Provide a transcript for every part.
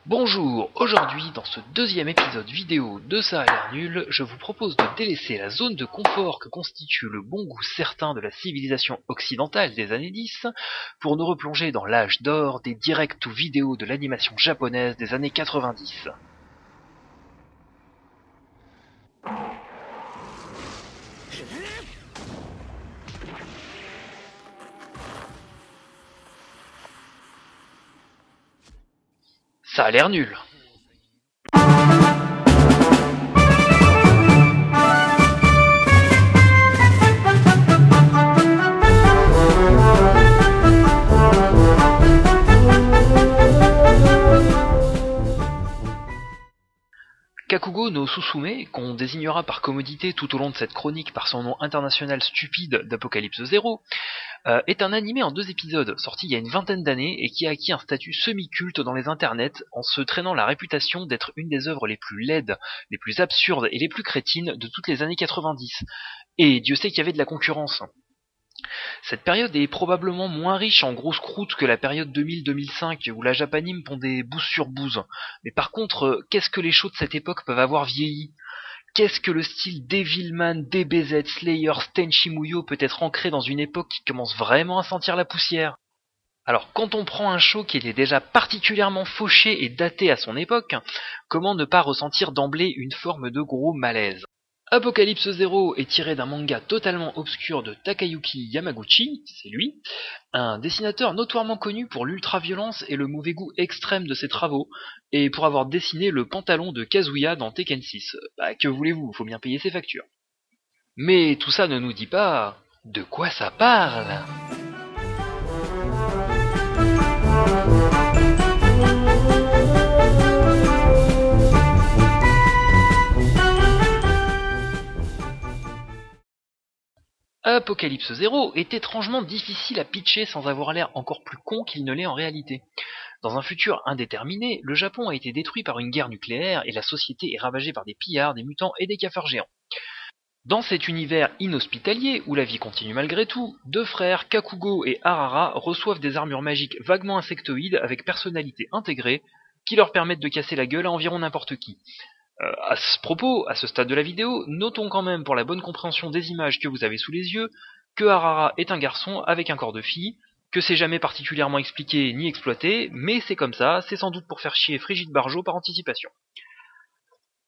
Bonjour, aujourd'hui dans ce deuxième épisode vidéo de Ça a l'air nul, je vous propose de délaisser la zone de confort que constitue le bon goût certain de la civilisation occidentale des années 10 pour nous replonger dans l'âge d'or des directs ou vidéos de l'animation japonaise des années 90. Ça a l'air nul. Kakugo no Susume, qu'on désignera par commodité tout au long de cette chronique par son nom international stupide d'Apocalypse Zero, est un animé en 2 épisodes, sorti il y a une vingtaine d'années et qui a acquis un statut semi-culte dans les internets en se traînant la réputation d'être une des œuvres les plus laides, les plus absurdes et les plus crétines de toutes les années 90. Et Dieu sait qu'il y avait de la concurrence. Cette période est probablement moins riche en grosses croûtes que la période 2000-2005 où la Japanime pondait bouse sur bouse. Mais par contre, qu'est-ce que les shows de cette époque peuvent avoir vieilli ? Qu'est-ce que le style Devilman, DBZ, Slayer, Tenchi Muyo peut être ancré dans une époque qui commence vraiment à sentir la poussière ? Alors quand on prend un show qui était déjà particulièrement fauché et daté à son époque, comment ne pas ressentir d'emblée une forme de gros malaise ? Apocalypse Zero est tiré d'un manga totalement obscur de Takayuki Yamaguchi, c'est lui, un dessinateur notoirement connu pour l'ultra-violence et le mauvais goût extrême de ses travaux, et pour avoir dessiné le pantalon de Kazuya dans Tekken 6. Bah que voulez-vous, faut bien payer ses factures. Mais tout ça ne nous dit pas de quoi ça parle. Apocalypse Zero est étrangement difficile à pitcher sans avoir l'air encore plus con qu'il ne l'est en réalité. Dans un futur indéterminé, le Japon a été détruit par une guerre nucléaire et la société est ravagée par des pillards, des mutants et des cafards géants. Dans cet univers inhospitalier, où la vie continue malgré tout, 2 frères, Kakugo et Arara, reçoivent des armures magiques vaguement insectoïdes avec personnalité intégrée, qui leur permettent de casser la gueule à environ n'importe qui. À ce propos, à ce stade de la vidéo, notons quand même pour la bonne compréhension des images que vous avez sous les yeux, que Arara est un garçon avec un corps de fille, que c'est jamais particulièrement expliqué ni exploité, mais c'est comme ça, c'est sans doute pour faire chier Frigide Barjo par anticipation.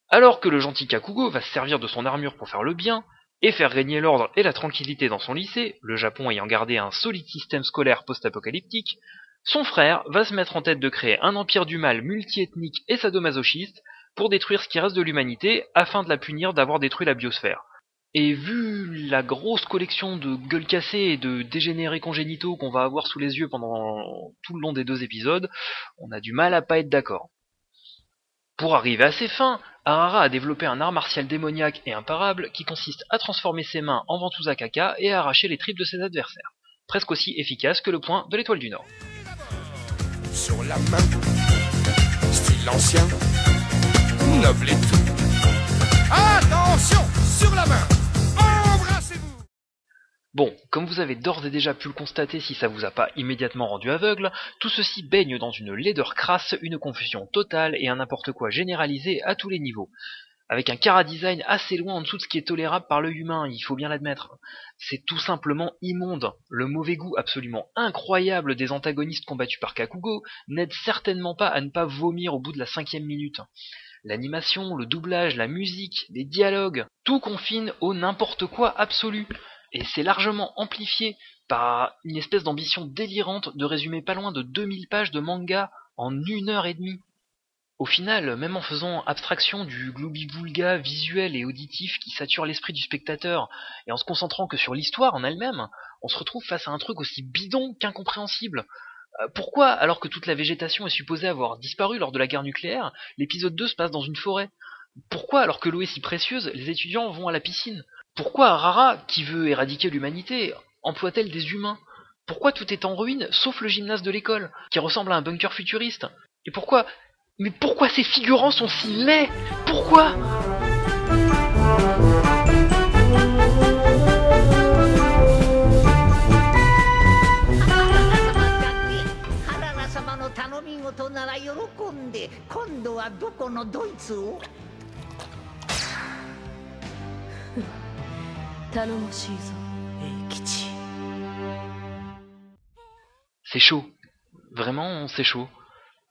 Alors que le gentil Kakugo va se servir de son armure pour faire le bien, et faire régner l'ordre et la tranquillité dans son lycée, le Japon ayant gardé un solide système scolaire post-apocalyptique, son frère va se mettre en tête de créer un empire du mal multi-ethnique et sadomasochiste, pour détruire ce qui reste de l'humanité, afin de la punir d'avoir détruit la biosphère. Et vu la grosse collection de gueules cassées et de dégénérés congénitaux qu'on va avoir sous les yeux pendant tout le long des 2 épisodes, on a du mal à pas être d'accord. Pour arriver à ses fins, Arara a développé un art martial démoniaque et imparable qui consiste à transformer ses mains en ventouses à caca et à arracher les tripes de ses adversaires. Presque aussi efficace que le poing de l'étoile du Nord. Sur la main, style ancien, noble et tout. Attention, sur la main, embrassez-vous. Bon, comme vous avez d'ores et déjà pu le constater si ça vous a pas immédiatement rendu aveugle, tout ceci baigne dans une laideur crasse, une confusion totale et un n'importe quoi généralisé à tous les niveaux. Avec un chara-design assez loin en dessous de ce qui est tolérable par l'œil humain, il faut bien l'admettre. C'est tout simplement immonde. Le mauvais goût absolument incroyable des antagonistes combattus par Kakugo n'aide certainement pas à ne pas vomir au bout de la 5e minute. L'animation, le doublage, la musique, les dialogues, tout confine au n'importe quoi absolu. Et c'est largement amplifié par une espèce d'ambition délirante de résumer pas loin de 2000 pages de manga en 1h30. Au final, même en faisant abstraction du gloubi-boulga visuel et auditif qui sature l'esprit du spectateur, et en se concentrant que sur l'histoire en elle-même, on se retrouve face à un truc aussi bidon qu'incompréhensible. Pourquoi, alors que toute la végétation est supposée avoir disparu lors de la guerre nucléaire, l'épisode 2 se passe dans une forêt ? Pourquoi, alors que l'eau est si précieuse, les étudiants vont à la piscine ? Pourquoi Arara, qui veut éradiquer l'humanité, emploie-t-elle des humains ? Pourquoi tout est en ruine, sauf le gymnase de l'école, qui ressemble à un bunker futuriste ? Et pourquoi... Mais pourquoi ces figurants sont si laids ? Pourquoi ?事なら喜んで、今度はどこのドイツを？頼もしいぞ、英吉。C'est chaud. Vraiment, c'est chaud.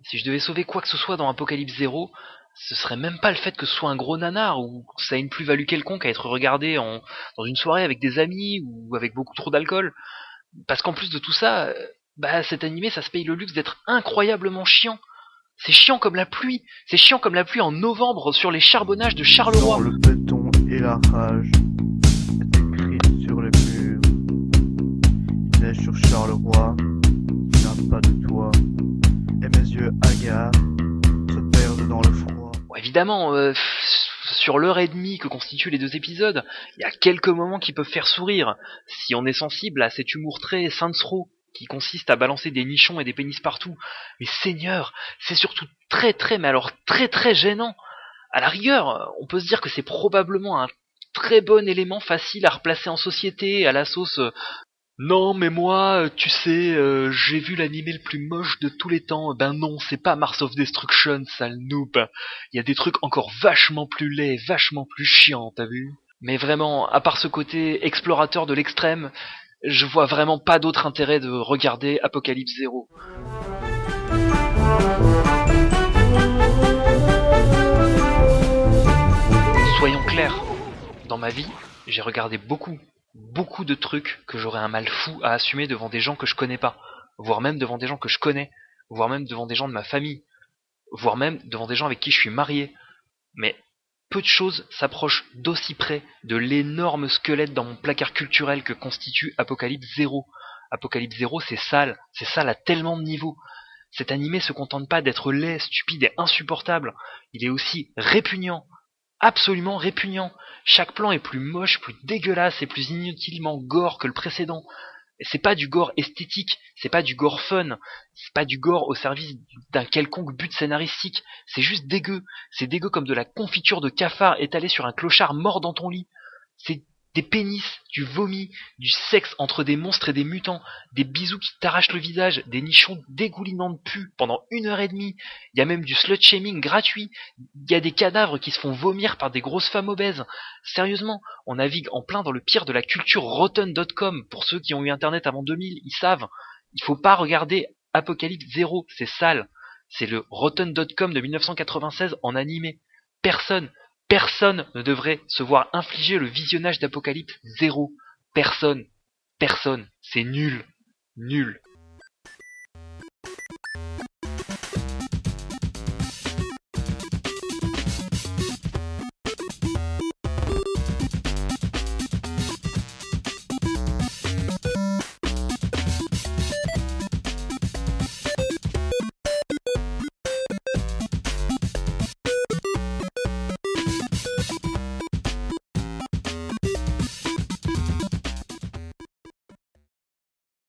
Si je devais sauver quoi que ce soit dans Apocalypse Zero, ce serait même pas le fait que ce soit un gros nanar ou que ça ait une plus-value quelconque à être regardé dans une soirée avec des amis ou avec beaucoup trop d'alcool. Parce qu'en plus de tout ça, cet animé, ça se paye le luxe d'être incroyablement chiant. C'est chiant comme la pluie. C'est chiant comme la pluie en novembre sur les charbonnages de Charleroi. Dans le béton et la rage est écrite sur les murs. Il neige sur Charleroi, il n'a pas de toit. Et mes yeux hagards se perdent dans le froid. Bon, évidemment, sur l'heure et demie que constituent les 2 épisodes, il y a quelques moments qui peuvent faire sourire, si on est sensible à cet humour très Saints Row, qui consiste à balancer des nichons et des pénis partout. Mais Seigneur, c'est surtout mais alors très gênant. À la rigueur, on peut se dire que c'est probablement un très bon élément facile à replacer en société, à la sauce non mais moi, tu sais, j'ai vu l'animé le plus moche de tous les temps. Ben non, c'est pas Mars of Destruction, sale noob. Il y a des trucs encore vachement plus laids, vachement plus chiants, t'as vu? Mais vraiment, à part ce côté explorateur de l'extrême, je vois vraiment pas d'autre intérêt de regarder Apocalypse Zero. Soyons clairs, dans ma vie, j'ai regardé beaucoup de trucs que j'aurais un mal fou à assumer devant des gens que je connais pas, voire même devant des gens que je connais, voire même devant des gens de ma famille, voire même devant des gens avec qui je suis marié. Mais peu de choses s'approchent d'aussi près de l'énorme squelette dans mon placard culturel que constitue Apocalypse Zero. Apocalypse Zero, c'est sale à tellement de niveaux. Cet animé se contente pas d'être laid, stupide et insupportable, il est aussi répugnant. Absolument répugnant. Chaque plan est plus moche, plus dégueulasse et plus inutilement gore que le précédent. Et c'est pas du gore esthétique, c'est pas du gore fun, c'est pas du gore au service d'un quelconque but scénaristique, c'est juste dégueu. C'est dégueu comme de la confiture de cafard étalée sur un clochard mort dans ton lit. C'est des pénis, du vomi, du sexe entre des monstres et des mutants, des bisous qui t'arrachent le visage, des nichons dégoulinants de pu pendant 1 heure et demie. Il y a même du slut-shaming gratuit. Il y a des cadavres qui se font vomir par des grosses femmes obèses. Sérieusement, on navigue en plein dans le pire de la culture rotten.com. Pour ceux qui ont eu internet avant 2000, ils savent. Il faut pas regarder Apocalypse Zero, c'est sale. C'est le rotten.com de 1996 en animé. Personne ne devrait se voir infliger le visionnage d'Apocalypse Zero. Personne. C'est nul.